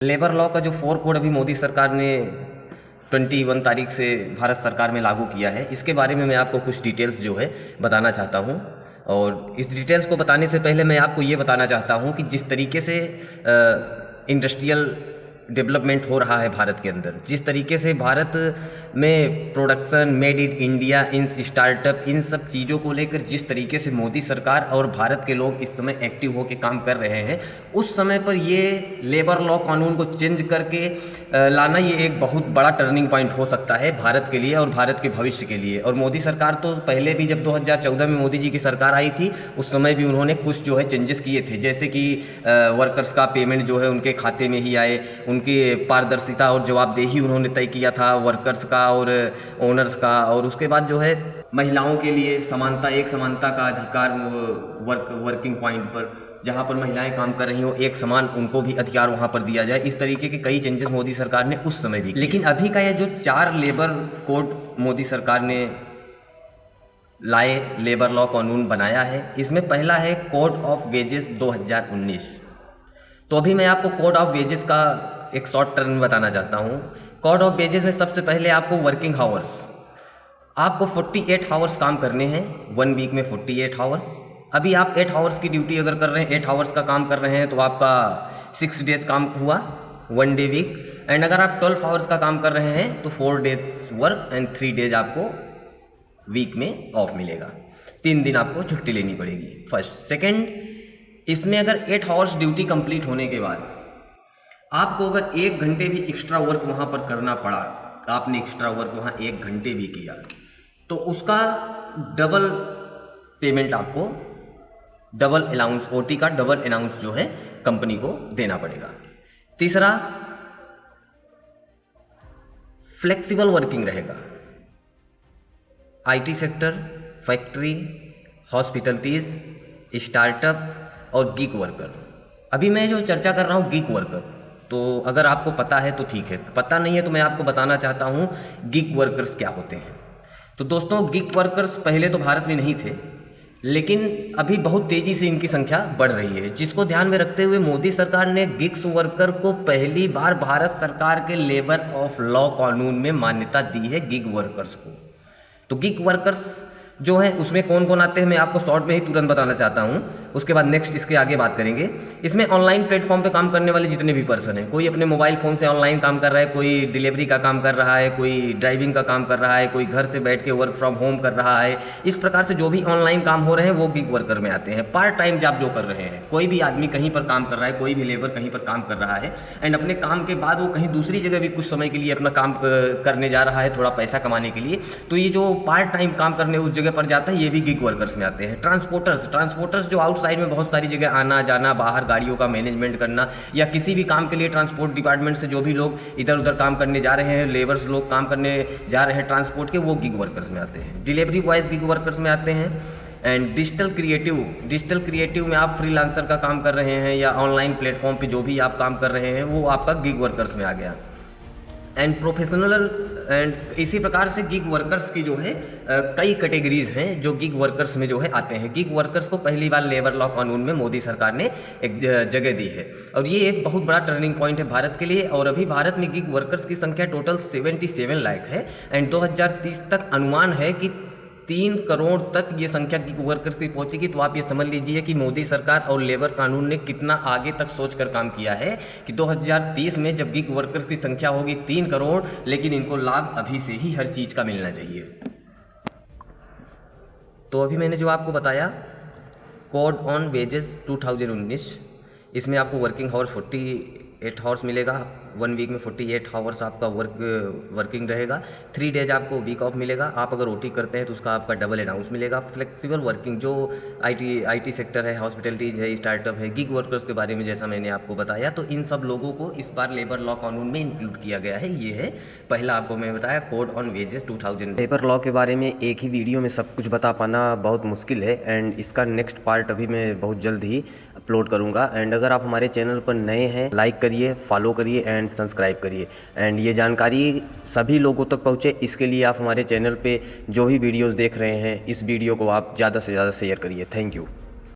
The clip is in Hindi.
लेबर लॉ का जो 4 कोड अभी मोदी सरकार ने 21 तारीख से भारत सरकार में लागू किया है, इसके बारे में मैं आपको कुछ डिटेल्स जो है बताना चाहता हूँ। और इस डिटेल्स को बताने से पहले मैं आपको ये बताना चाहता हूँ कि जिस तरीके से इंडस्ट्रियल डेवलपमेंट हो रहा है भारत के अंदर, जिस तरीके से भारत में प्रोडक्शन, मेड इन इंडिया, इन स्टार्टअप, इन सब चीज़ों को लेकर जिस तरीके से मोदी सरकार और भारत के लोग इस समय एक्टिव होकर काम कर रहे हैं, उस समय पर ये लेबर लॉ कानून को चेंज करके लाना ये एक बहुत बड़ा टर्निंग पॉइंट हो सकता है भारत के लिए और भारत के भविष्य के लिए। और मोदी सरकार तो पहले भी जब 2014 में मोदी जी की सरकार आई थी, उस समय भी उन्होंने कुछ जो है चेंजेस किए थे, जैसे कि वर्कर्स का पेमेंट जो है उनके खाते में ही आए, उनकी पारदर्शिता और जवाबदेही उन्होंने तय किया था वर्कर्स का और ओनर्स का। और उसके बाद जो है महिलाओं के लिए समानता, एक समानता का अधिकार, वर्किंग पॉइंट पर जहाँ पर महिलाएं काम कर रही हो एक समान उनको भी अधिकार वहाँ पर दिया जाए। इस तरीके के कई चेंजेस मोदी सरकार ने उस समय भी। लेकिन अभी का ये जो 4 लेबर कोड मोदी सरकार ने लाए, लेबर लॉ कानून बनाया है, इसमें पहला है कोड ऑफ वेजेस 2019। तो अभी मैं आपको कोड ऑफ वेजेस का एक शॉर्ट टर्म बताना चाहता हूँ। कोड ऑफ वेजेस में सबसे पहले आपको वर्किंग हावर्स, आपको 48 हावर्स काम करने हैं, 1 वीक में 48 हावर्स। अभी आप 8 हावर्स की ड्यूटी अगर कर रहे हैं, 8 हावर्स का काम कर रहे हैं, तो आपका 6 डेज काम हुआ, 1 डे वीक। एंड अगर आप 12 हावर्स का काम कर रहे हैं तो 4 डेज वर्क एंड 3 डेज आपको वीक में ऑफ मिलेगा। 3 दिन आपको छुट्टी लेनी पड़ेगी, फर्स्ट। सेकेंड, इसमें अगर 8 हावर्स ड्यूटी कंप्लीट होने के बाद आपको अगर 1 घंटे भी एक्स्ट्रा वर्क वहाँ पर करना पड़ा, आपने एक्स्ट्रा वर्क वहाँ 1 घंटे भी किया, तो उसका डबल पेमेंट, आपको डबल अलाउंस, ओटी का डबल अलाउंस जो है कंपनी को देना पड़ेगा। तीसरा, फ्लेक्सिबल वर्किंग रहेगा। आईटी सेक्टर, फैक्ट्री, हॉस्पिटलिटीज, स्टार्टअप और गिग वर्कर। अभी मैं जो चर्चा कर रहा हूँ गिग वर्कर, तो अगर आपको पता है तो ठीक है, पता नहीं है तो मैं आपको बताना चाहता हूँ गिग वर्कर्स क्या होते हैं। तो दोस्तों, गिग वर्कर्स पहले तो भारत में नहीं थे, लेकिन अभी बहुत तेज़ी से इनकी संख्या बढ़ रही है, जिसको ध्यान में रखते हुए मोदी सरकार ने गिग्स वर्कर को पहली बार भारत सरकार के लेबर ऑफ लॉ कानून में मान्यता दी है, गिग वर्कर्स को। तो गिग वर्कर्स जो है उसमें कौन कौन आते हैं मैं आपको शॉर्ट में ही तुरंत बताना चाहता हूँ, उसके बाद नेक्स्ट इसके आगे बात करेंगे। इसमें ऑनलाइन प्लेटफॉर्म पे काम करने वाले जितने भी पर्सन हैं, कोई अपने मोबाइल फ़ोन से ऑनलाइन काम कर रहा है, कोई डिलीवरी का काम कर रहा है, कोई ड्राइविंग का काम कर रहा है, कोई घर से बैठ के वर्क फ्रॉम होम कर रहा है, इस प्रकार से जो भी ऑनलाइन काम हो रहे हैं वो गिग वर्कर में आते हैं। पार्ट टाइम जॉब जो कर रहे हैं, कोई भी आदमी कहीं पर काम कर रहा है, कोई भी लेबर कहीं पर काम कर रहा है एंड अपने काम के बाद वो कहीं दूसरी जगह भी कुछ समय के लिए अपना काम करने जा रहा है, थोड़ा पैसा कमाने के लिए, तो ये जो पार्ट टाइम काम करने उस जगह पर जाता है, ये भी गिग वर्कर्स में आते हैं। ट्रांसपोर्टर्स जो आउटसाइड में बहुत सारी जगह आना जाना, बाहर गाड़ियों का मैनेजमेंट करना, या किसी भी काम के लिए ट्रांसपोर्ट डिपार्टमेंट से जो भी लोग इधर उधर काम करने जा रहे हैं, लेबर्स लोग काम करने जा रहे हैं ट्रांसपोर्ट के, वो गिग वर्कर्स में आते हैं। डिलीवरी बॉयज़ गिग वर्कर्स में आते हैं। एंड डिजिटल क्रिएटिव में आप फ्रीलांसर का काम कर रहे हैं या ऑनलाइन प्लेटफॉर्म पे जो भी आप काम कर रहे हैं, वो आपका गिग वर्कर्स में आ गया। एंड प्रोफेशनल एंड इसी प्रकार से गिग वर्कर्स की जो है कई कैटेगरीज हैं जो गिग वर्कर्स में जो है आते हैं। गिग वर्कर्स को पहली बार लेबर लॉ कानून में मोदी सरकार ने एक जगह दी है और ये एक बहुत बड़ा टर्निंग पॉइंट है भारत के लिए। और अभी भारत में गिग वर्कर्स की संख्या टोटल 77 लाख है एंड 2030 तक अनुमान है कि 3 करोड़ तक ये संख्या गिग वर्कर्स की पहुंचेगी। तो आप ये समझ लीजिए कि मोदी सरकार और लेबर कानून ने कितना आगे तक सोचकर काम किया है कि 2030 में जब गिग वर्कर्स की संख्या होगी 3 करोड़, लेकिन इनको लाभ अभी से ही हर चीज़ का मिलना चाहिए। तो अभी मैंने जो आपको बताया कोड ऑन वेजेस 2019, इसमें आपको वर्किंग हावर्स 48 हावर्स मिलेगा, 1 वीक में 48 हावर्स आपका वर्किंग रहेगा, 3 डेज आपको वीक ऑफ मिलेगा। आप अगर ओटी करते हैं तो उसका आपका डबल अलाउंस मिलेगा। फ्लेक्सिबल वर्किंग जो आईटी सेक्टर है, हॉस्पिटलिटीज है, स्टार्टअप है, गिग वर्कर्स के बारे में जैसा मैंने आपको बताया, तो इन सब लोगों को इस बार लेबर लॉ कानून में इंक्लूड किया गया है। ये है पहला आपको मैं बताया code on wages 2000। Labour law के बारे में एक ही वीडियो में सब कुछ बता पाना बहुत मुश्किल है एंड इसका नेक्स्ट पार्ट अभी मैं बहुत जल्द ही अपलोड करूँगा। एंड अगर आप हमारे चैनल पर नए हैं, लाइक करिए, फॉलो करिए एंड सब्सक्राइब करिए एंड ये जानकारी सभी लोगों तक पहुँचे, इसके लिए आप हमारे चैनल पे जो भी वीडियोस देख रहे हैं, इस वीडियो को आप ज़्यादा से ज़्यादा शेयर करिए। Thank you.